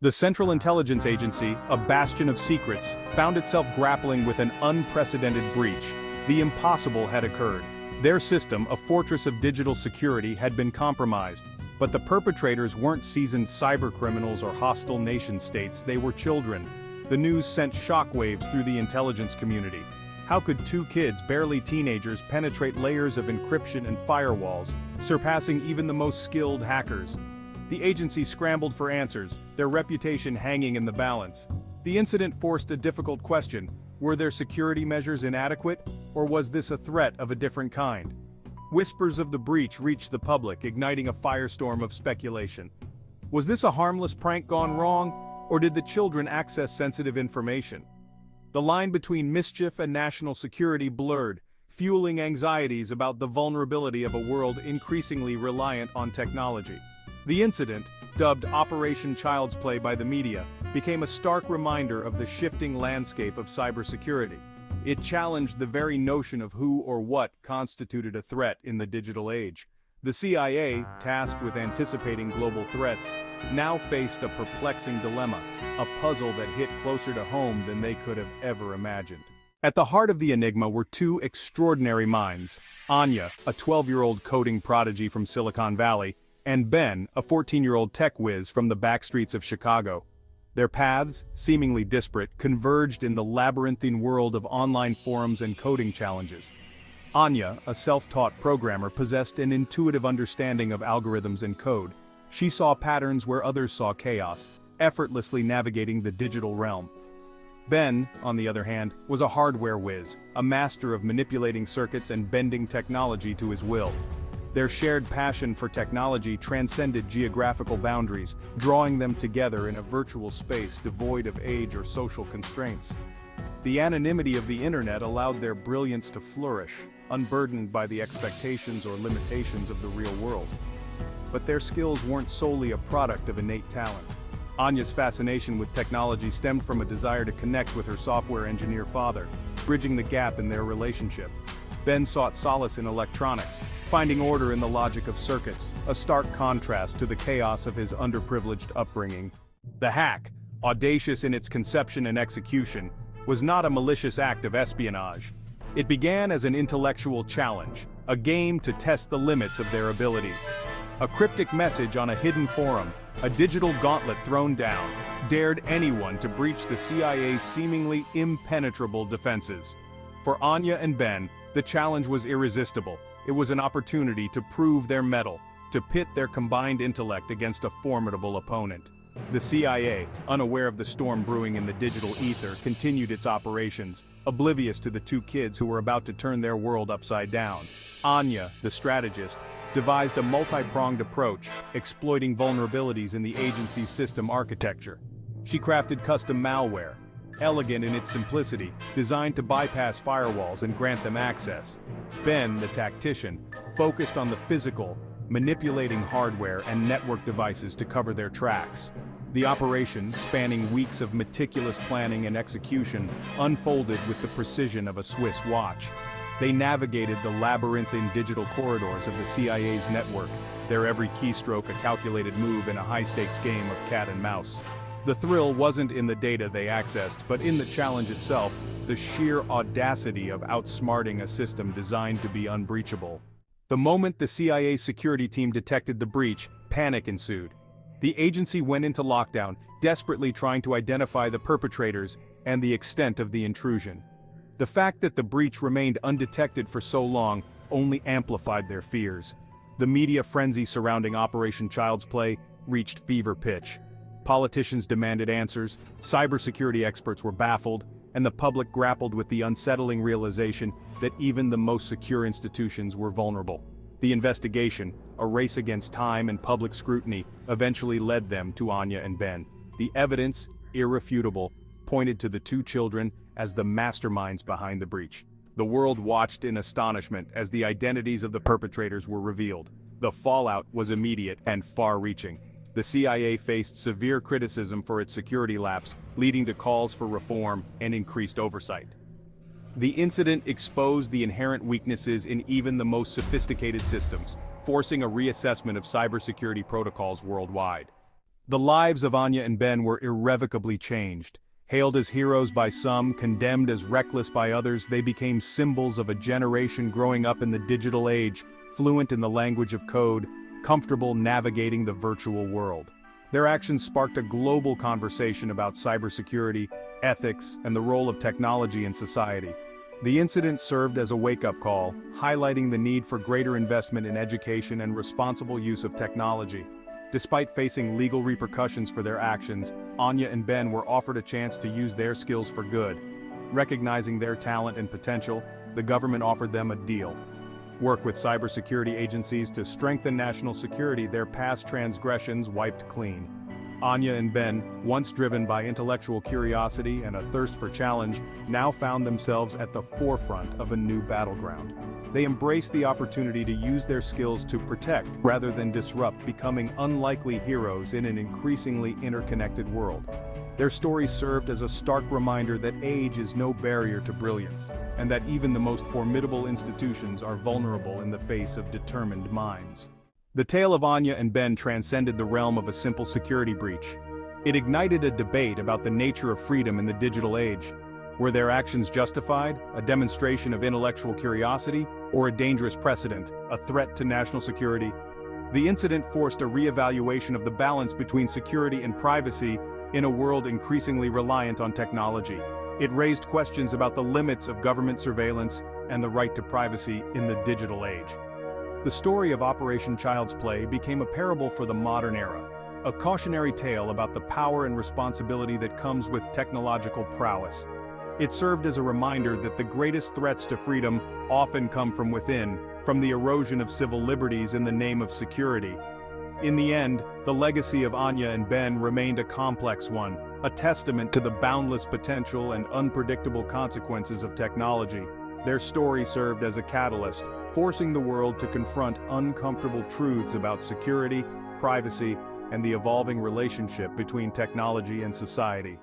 The Central Intelligence Agency, a bastion of secrets, found itself grappling with an unprecedented breach. The impossible had occurred. Their system, a fortress of digital security, had been compromised. But the perpetrators weren't seasoned cybercriminals or hostile nation-states, they were children. The news sent shockwaves through the intelligence community. How could two kids, barely teenagers, penetrate layers of encryption and firewalls, surpassing even the most skilled hackers? The agency scrambled for answers, their reputation hanging in the balance. The incident forced a difficult question: were their security measures inadequate, or was this a threat of a different kind? Whispers of the breach reached the public, igniting a firestorm of speculation. Was this a harmless prank gone wrong, or did the children access sensitive information? The line between mischief and national security blurred, fueling anxieties about the vulnerability of a world increasingly reliant on technology. The incident, dubbed Operation Child's Play by the media, became a stark reminder of the shifting landscape of cybersecurity. It challenged the very notion of who or what constituted a threat in the digital age. The CIA, tasked with anticipating global threats, now faced a perplexing dilemma, a puzzle that hit closer to home than they could have ever imagined. At the heart of the enigma were two extraordinary minds: Anya, a 12-year-old coding prodigy from Silicon Valley, and Ben, a 14-year-old tech whiz from the backstreets of Chicago. Their paths, seemingly disparate, converged in the labyrinthine world of online forums and coding challenges. Anya, a self-taught programmer, possessed an intuitive understanding of algorithms and code. She saw patterns where others saw chaos, effortlessly navigating the digital realm. Ben, on the other hand, was a hardware whiz, a master of manipulating circuits and bending technology to his will. Their shared passion for technology transcended geographical boundaries, drawing them together in a virtual space devoid of age or social constraints. The anonymity of the internet allowed their brilliance to flourish, unburdened by the expectations or limitations of the real world. But their skills weren't solely a product of innate talent. Anya's fascination with technology stemmed from a desire to connect with her software engineer father, bridging the gap in their relationship. Ben sought solace in electronics, finding order in the logic of circuits, a stark contrast to the chaos of his underprivileged upbringing. The hack, audacious in its conception and execution, was not a malicious act of espionage. It began as an intellectual challenge, a game to test the limits of their abilities. A cryptic message on a hidden forum, a digital gauntlet thrown down, dared anyone to breach the CIA's seemingly impenetrable defenses. For Anya and Ben, the challenge was irresistible. It was an opportunity to prove their mettle, to pit their combined intellect against a formidable opponent. The CIA, unaware of the storm brewing in the digital ether, continued its operations, oblivious to the two kids who were about to turn their world upside down. Anya, the strategist, devised a multi-pronged approach, exploiting vulnerabilities in the agency's system architecture. She crafted custom malware, elegant in its simplicity, designed to bypass firewalls and grant them access. Ben, the tactician, focused on the physical, manipulating hardware and network devices to cover their tracks. The operation, spanning weeks of meticulous planning and execution, unfolded with the precision of a Swiss watch. They navigated the labyrinthine digital corridors of the CIA's network, their every keystroke a calculated move in a high-stakes game of cat and mouse. The thrill wasn't in the data they accessed, but in the challenge itself, the sheer audacity of outsmarting a system designed to be unbreachable. The moment the CIA security team detected the breach, panic ensued. The agency went into lockdown, desperately trying to identify the perpetrators and the extent of the intrusion. The fact that the breach remained undetected for so long only amplified their fears. The media frenzy surrounding Operation Child's Play reached fever pitch. Politicians demanded answers, cybersecurity experts were baffled, and the public grappled with the unsettling realization that even the most secure institutions were vulnerable. The investigation, a race against time and public scrutiny, eventually led them to Anya and Ben. The evidence, irrefutable, pointed to the two children as the masterminds behind the breach. The world watched in astonishment as the identities of the perpetrators were revealed. The fallout was immediate and far-reaching. The CIA faced severe criticism for its security lapse, leading to calls for reform and increased oversight. The incident exposed the inherent weaknesses in even the most sophisticated systems, forcing a reassessment of cybersecurity protocols worldwide. The lives of Anya and Ben were irrevocably changed. Hailed as heroes by some, condemned as reckless by others, they became symbols of a generation growing up in the digital age, fluent in the language of code, comfortable navigating the virtual world. Their actions sparked a global conversation about cybersecurity, ethics, and the role of technology in society. The incident served as a wake-up call, highlighting the need for greater investment in education and responsible use of technology. Despite facing legal repercussions for their actions, Anya and Ben were offered a chance to use their skills for good. Recognizing their talent and potential, the government offered them a deal. Work with cybersecurity agencies to strengthen national security. Their past transgressions wiped clean. Anya and Ben, once driven by intellectual curiosity and a thirst for challenge, now found themselves at the forefront of a new battleground. They embraced the opportunity to use their skills to protect rather than disrupt, becoming unlikely heroes in an increasingly interconnected world. Their story served as a stark reminder that age is no barrier to brilliance, and that even the most formidable institutions are vulnerable in the face of determined minds. The tale of Anya and Ben transcended the realm of a simple security breach. It ignited a debate about the nature of freedom in the digital age. Were their actions justified, a demonstration of intellectual curiosity, or a dangerous precedent, a threat to national security? The incident forced a re-evaluation of the balance between security and privacy in a world increasingly reliant on technology. It raised questions about the limits of government surveillance and the right to privacy in the digital age. The story of Operation Child's Play became a parable for the modern era, a cautionary tale about the power and responsibility that comes with technological prowess. It served as a reminder that the greatest threats to freedom often come from within, from the erosion of civil liberties in the name of security. In the end, the legacy of Anya and Ben remained a complex one, a testament to the boundless potential and unpredictable consequences of technology. Their story served as a catalyst, forcing the world to confront uncomfortable truths about security, privacy, and the evolving relationship between technology and society.